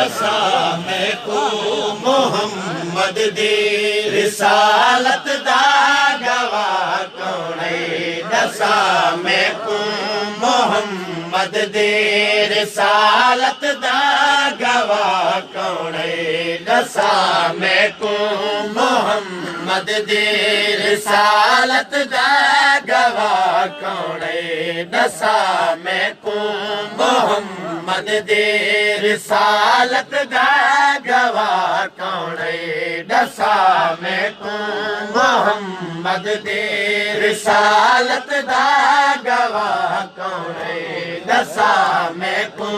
दसा मैं को मोहम्मद दी रिसालत दा गवाह कौन है दसा मैं को मोहम्मद दी रिसालत दा गवाह कौन है दसा मैं को मोहम्मद दी रिसालत दा गवाह कौन है दसा मैं को मोहम्मद दी रिसालत दा गवाह कौन है दसा मैं को मोहम्मद दी रिसालत दा गवाह कौन है दसा मैं को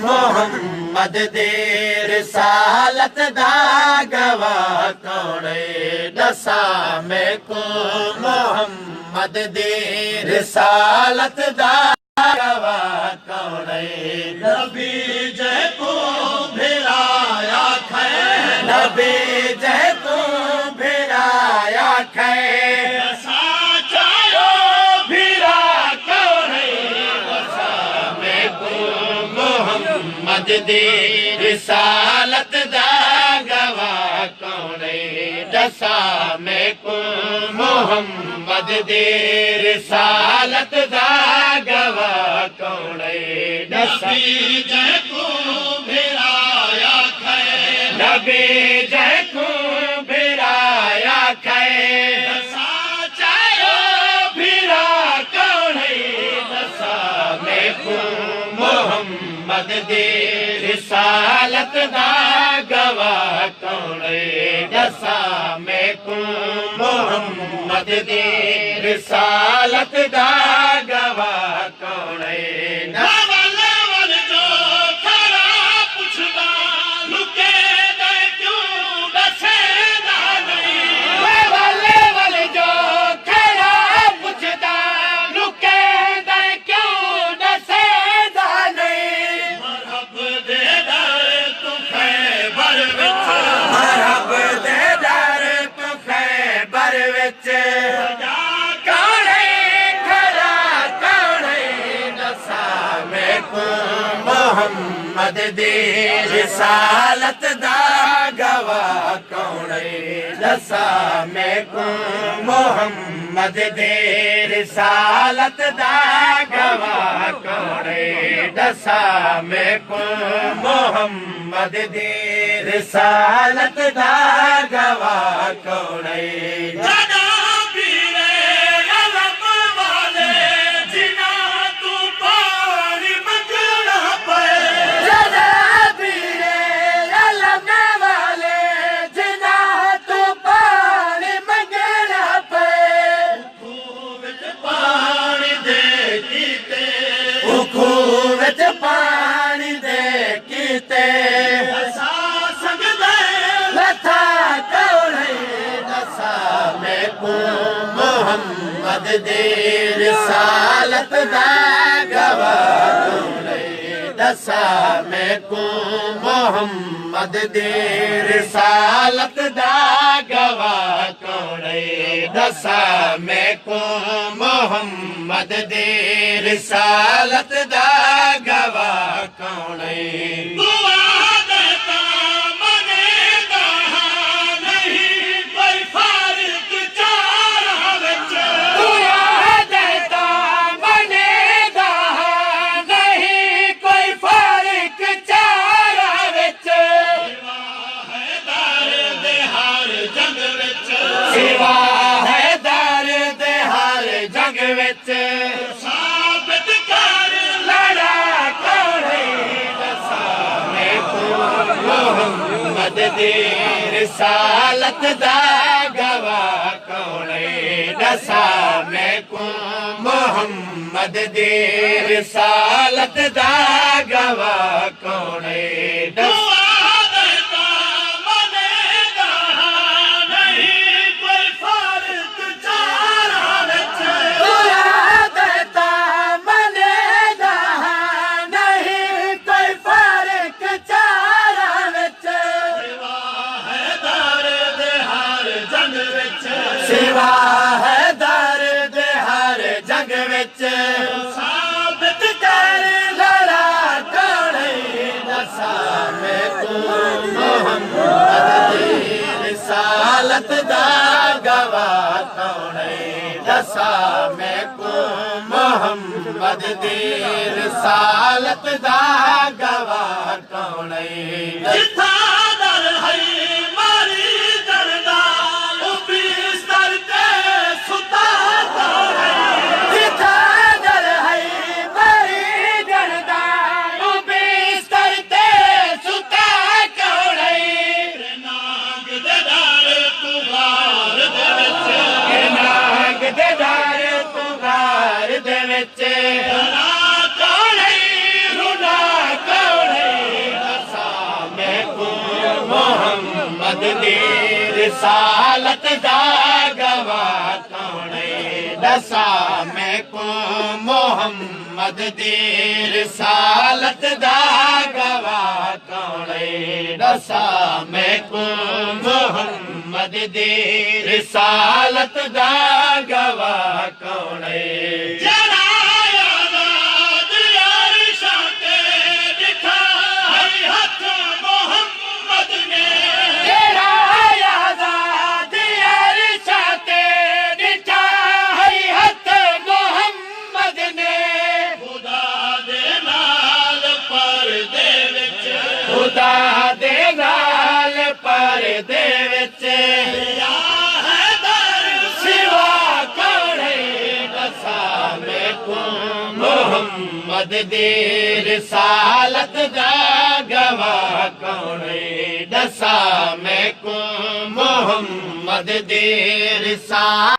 मोहम्मद दी रिसालत दा गवाह कौन है दसा मैं को मोहम्मद दी रिसालत दा गवाह कौन है नबी जय को भिराया खे नबी जय को भिराया खे दसा चायो भिरा कौन है दसा मैं को मोहम्मद दी रिसालत दा गवाह कौन है दसा मैं को मोहम्मद दी रिसालत दा गवाह कौन है नबी जय को भिराया खे नबी जय को भिराया खे दसा चायो भिरा कौन है दसा मैं को मोहम्मद दी रिसालत दा गवाह कौन है दसा मैं को मोहम्मद दी रिसालत दा गवाह कौन है नवल वन जो खरा पुछदा लुके दे क्यों दसेदा नहीं नवल वन जो खरा पुछदा लुके दे क्यों दसेदा नहीं मरहब दे दर तू खैबर विच मरहब दे दर तू खैबर विच मोहम्मद दी रिसालत दा गवाह कौन है दसा मैं को मोहम्मद दी रिसालत दा गवाह कौन है दसा मैं को मोहम्मद दी रिसालत दा गवाह कौन है पानी दे कीते दसा संगदे लथा कौन है दसा मैं को मोहम्मद दी रिसालत दा गवाह कौन है दसा मैं को मोहम्मद दी रिसालत दा गवाह कौन है दसा मैं को मोहम्मद दी रिसालत दा गवाह कौन है दुआ देता मनेगा नहीं कोई फारिक चारा विच दुआ देता मनेगा नहीं कोई फारिक चारा विच सिवा है दर्द हर जग विच साबित कर लड़ा कौन है दसा मैं को मोहम्मद दी रिसालत दा गवाह कौन है दसा मैं को मोहम्मद दी रिसालत दा गवाह कौन है दसा सिवा है दर्द हर जग विच साबित कर लड़ा कौन है दसा दसा मैं को मोहम्मद दी रिसालत दा गवाह कौन जिथा दर है मारी दरदा बिस्तर ते सुता कौन जिथा दर है मारी दरदा बिस्तर ते सुता कौन नाग दे दार तू गार दे विच नाग दे दार तू गार दे विच रुना कौन रुना कौन दसा मैं को मोहम्मद दी रिसालत दा गवाह कौन दसा मैं को मोहम्मद दी रिसालत दा गवाह कौन दसा मैं को मोहम्मद दी रिसालत दा गवाह कौन खुदा दे नाल परदे विच सिवा कौन दसा मैं को मोहम्मद दी रिसालत दा गवाह कौन दसा मैं को मोहम्मद दी रिसालत